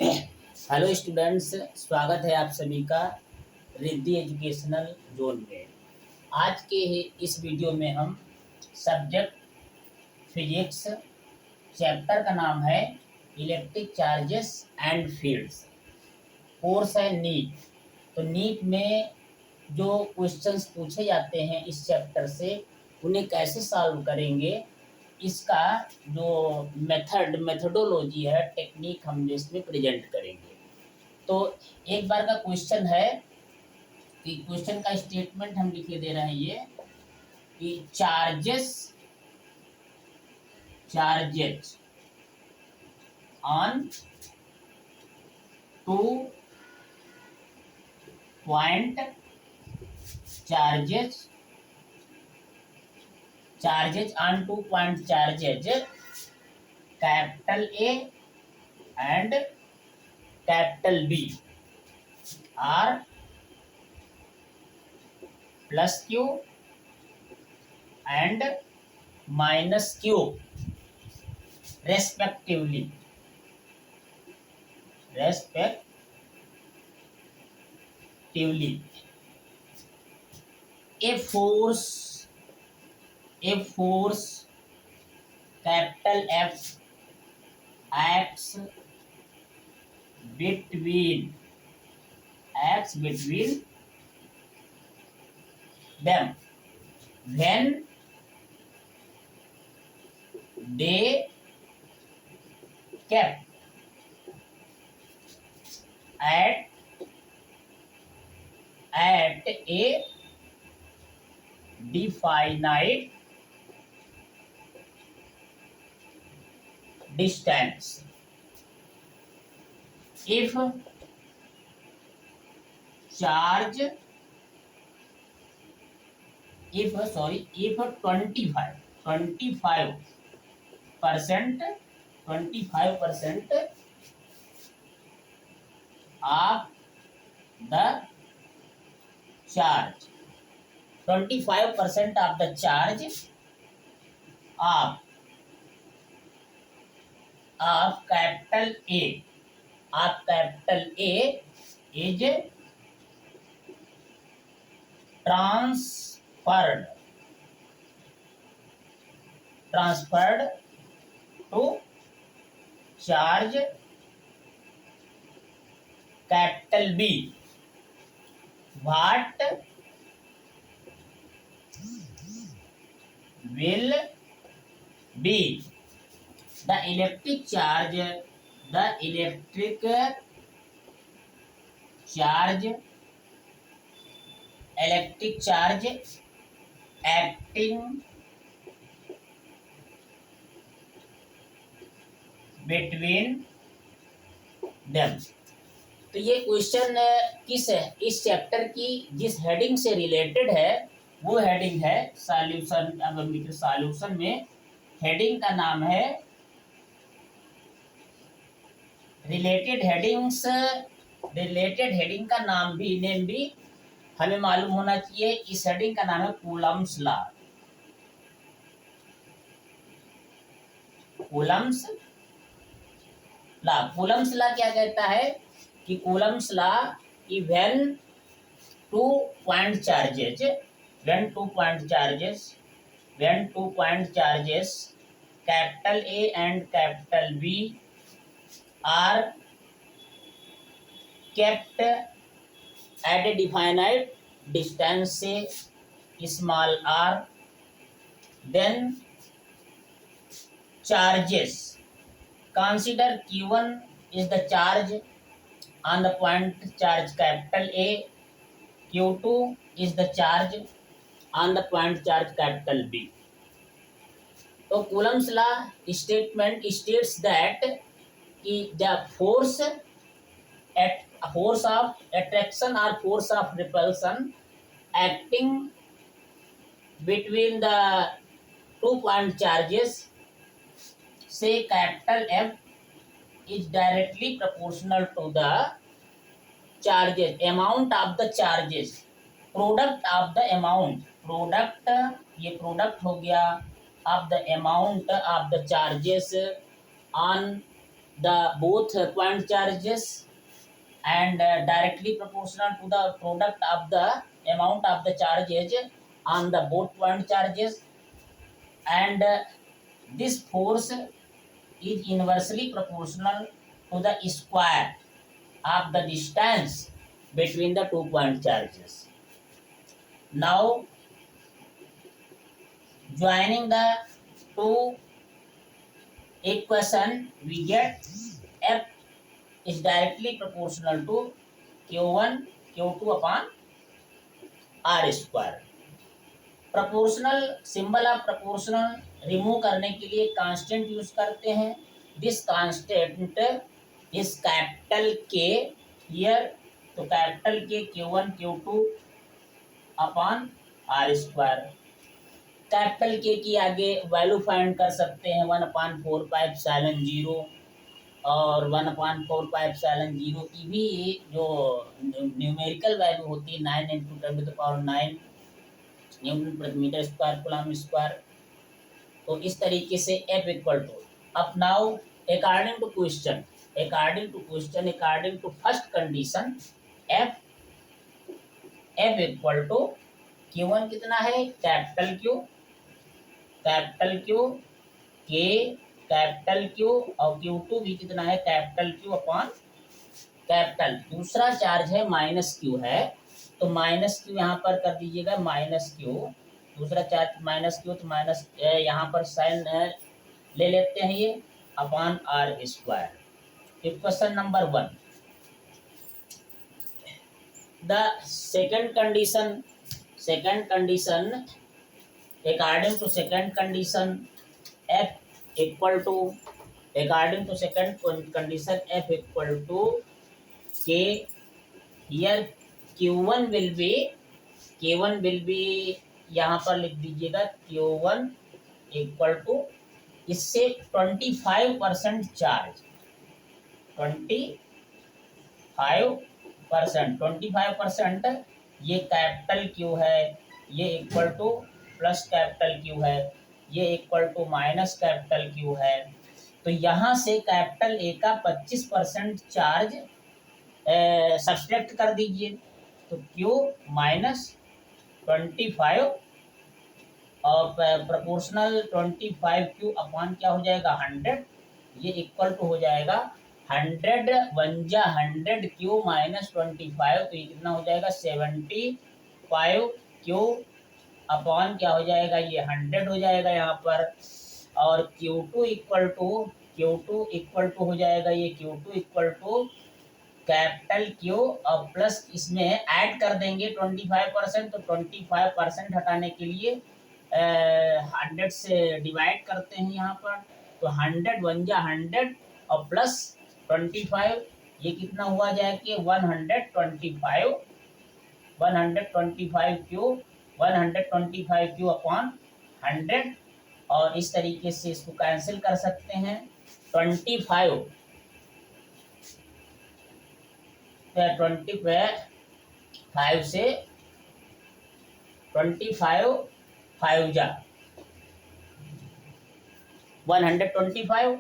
Hello students, स्वागत है आप सभी का रिद्धि एजुकेशनल जोन में। आज के इस वीडियो में हम सब्जेक्ट फिजिक्स, चैप्टर का नाम है electric charges and fields, course है नीट। तो नीट में जो क्वेश्चंस पूछे जाते हैं इस चैप्टर से उन्हें कैसे सॉल्व करेंगे, इसका जो मेथडोलॉजी है, टेक्निक हम इसमें प्रेजेंट करेंगे। तो एक बार का क्वेश्चन है कि क्वेश्चन का स्टेटमेंट हम लिखे दे रहे हैं ये कि charges on two point charges on two point charges capital A and capital B are plus Q and minus Q respectively a force capital F acts between them when they kept at a definite distance. If charge if 25% of the charge 25% of the charge of capital A is transferred to charge capital B, what will be the electric charge acting between them। तो ये question किस है, इस chapter की जिस heading से related है वो हेडिंग है सॉल्यूशन। अब हम लिखे सॉल्यूशन में हेडिंग का नाम है रिलेटेड हेडिंग का नेम भी हमें मालूम होना चाहिए। इस हेडिंग का नाम है कूलम्स लॉ। कूलम्स लॉ क्या कहता है कि Coulomb's law when two point charges capital A and capital B are kept at a definite distance से small r, then charges, consider q1 is the charge on the point charge capital A, q2 is the charge on the point charge capital B। तो Coulomb's law statement states that the force of attraction or force of repulsion acting between the 2 point charges say capital F is directly proportional to the amount of the charges, product ये product हो गया of the amount of the charges on the both point charges and directly proportional to the product of the amount of the charges on the both point charges, and this force is inversely proportional to the square of the distance between the 2 point charges. Now joining the two equation, we get F is directly proportional to Q1 Q2 upon R square. Proportional symbol of proportional remove करने के लिए constant use करते हैं. This constant is capital के here, तो capital के Q1 Q2 upon R square. Capital के की आगे वैल्यू फाइंड कर सकते हैं 1/4πε0 और 1/4πε0 की भी जो न्यूमेरिकल वैल्यू होती है 9 × 10⁹ न्यूटन प्रति मीटर स्क्वायर कूलम स्क्वायर. तो इस तरीके से F इक्वल टू, अब now according to first condition F equal to Q1 कितना है कैपिटल Q के कैपिटल Q और Q2 भी कितना है कैपिटल Q अपॉन कैपिटल. दूसरा चार्ज है -Q है, तो -Q यहाँ पर कर दीजिएगा -Q. दूसरा चार्ज -Q, तो माइनस यहाँ पर साइन ले लेते हैं ये upon R square. Equation number 1. The second condition according to second condition F equal to K. Here Q1 will be यहाँ पर लिख दीजिएगा Q1 इक्वल टू, इससे 25% चार्ज 25% ये कैपिटल Q है, ये equal to plus capital Q है, ये equal to minus capital Q है. तो यहाँ से कैपिटल A का 25% चार्ज सब्सट्रैक्ट कर दीजिए, तो Q -25 और प्रोपोर्शनल 25Q अपॉन क्या हो जाएगा 100. ये इक्वल टू हो जाएगा 100 100 Q -25, तो ये कितना हो जाएगा 75Q अपॉन क्या हो जाएगा ये 100 हो जाएगा यहाँ पर. और Q2 इक्वल टू हो जाएगा ये Q2 equal to capital Q और प्लस इसमें ऐड कर देंगे 25%, तो 25% हटाने के लिए 100 से डिवाइड करते हैं यहाँ पर, तो 100 100 और प्लस 25, ये कितना हुआ जाए कि 125Q अपॉन 100. और इस तरीके से इसको कैंसिल कर सकते हैं. 25 से 25 5 जा 125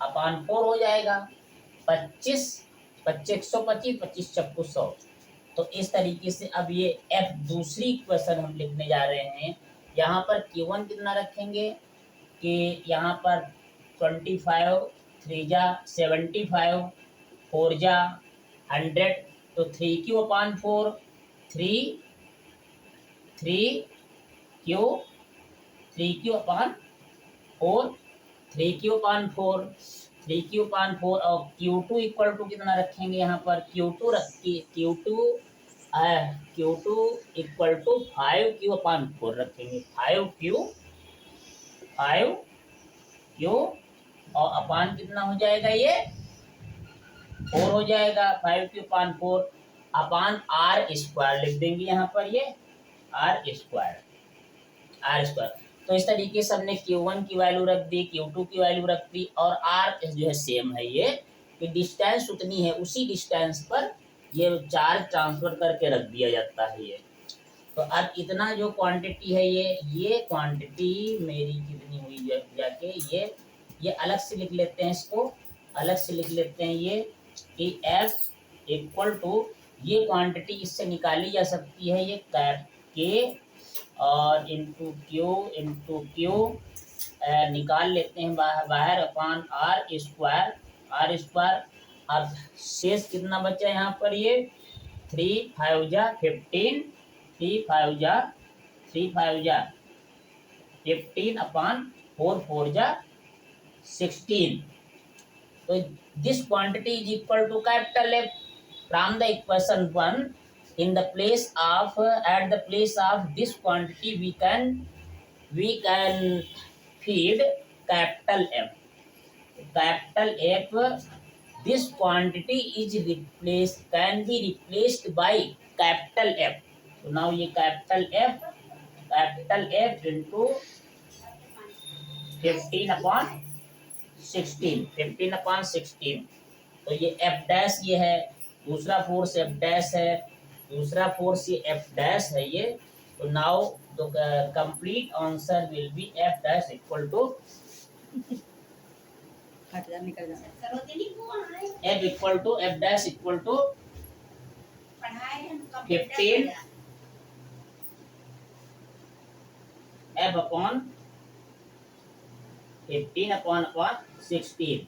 अपॉन 4 हो जाएगा 25 25 125 25 चक्कू 100. तो इस तरीके से अब ये F दूसरी इक्वेशन हम लिखने जा रहे हैं. यहाँ पर Q1 कितना रखेंगे कि यहाँ पर 25 3 जा 75 4 जा 100, तो 3Q अपॉन 4 3Q अपॉन 4 और Q2 इक्वल टू कितना रखेंगे यहाँ पर Q2 equal to 5Q upon 4 रखेंगे. 5Q और अपॉन कितना हो जाएगा ये 4 हो जाएगा. 5Q upon 4 upon R square लिख देंगे यहाँ पर, ये आर स्क्वायर. तो इस तरीके से हमने Q1 की वैल्यू रख दी, Q2 की वैल्यू रख दी, और आर जो है सेम है ये कि डिस्टेंस उतनी है, उसी डिस्टेंस पर ये चार्ज ट्रांसफर करके रख दिया जाता है ये. तो अब इतना जो क्वांटिटी है ये क्वांटिटी मेरी कितनी हुई जाके ये ये अलग से लिख लेते हैं, इसको अलग से लिख लेते हैं ये कि F इक्वल टू, ये क्वांटिटी इससे निकाली जा सकती है, ये कैप के और इंटू क्यू निकाल लेते हैं बाहर अपॉन आर स्क्वायर। अब शेष कितना बचा यहाँ पर, ये 3 5 जा 15, 3 5 जा 15 अपॉन 4 4 जा 16। So this quantity is equal to capital F. From the equation 1, in the place of at the place of this quantity we can feed capital F. Capital F, this quantity is replaced, can be replaced by capital F. So now ये capital F into 15 upon 16, 15 upon 16। तो ये F dash ये है, दूसरा force F dash है, दूसरा force ये F dash है ये। तो now the complete answer will be F dash equal to F dash equal to 15 F upon 15 upon 16।